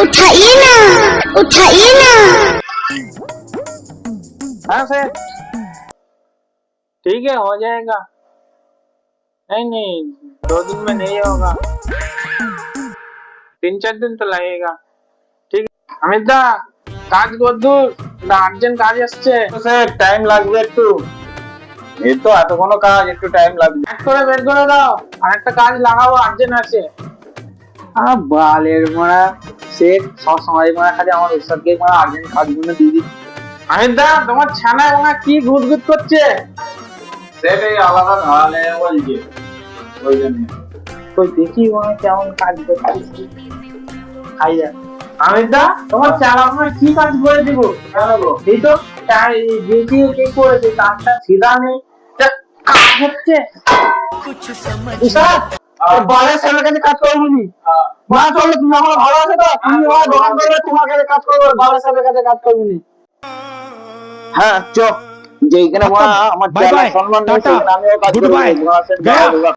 उठाइए ना, उठाइए ना। हाँ सर, ठीक है, हो जाएगा। नहीं नहीं, 2 दिन में नहीं होगा, 3-4 दिन तो लगेगा। ঠিক অমিত দা, কাজ কদ্দূর? আর্জেন্ট কাজ আসছে তো স্যার টাইম লাগবে একটু, এই তো এতক্ষণ কাজ, একটু টাইম লাগবে। এক করে বের করে দাও, আরেকটা কাজ লাগাবো, আর্জেন্ট আছে। বালের মারা সে সব সময় মারা খালি আমার ওস্তাদকে মারা আর্জেন্ট কাজগুলো দিয়ে দিই। অমিত দা, তোমার ছানা ওনা কি গুদগুদ করছে? সেটাই আলাদা ধারালে বলছে, ওই জন্য কই দেখি ওনা কেমন কাজ করছে। খাই যা অমিত দা, তোমার চালা ওনা কি কাজ করে দিব? জানাবো এই তো তাই দেখি কি করেছে, কাজটা সিধা নেই, কাজ হচ্ছে। উস্তাদ, বালের ছেলের কাছে কাজ করবো নি? মা চলো, তুমি আমার ভালো আছে তো? তুমি আমার দোকান করবে, তোমার কাছে কাজ করবো, বালের ছেলের কাছে কাজ করবো নি? হ্যাঁ চ, যেখানে আমার বাই বাই, সম্মান নেই টাটা, সেখানে আমিও কাজ গুড করবো। বাই, গয়া।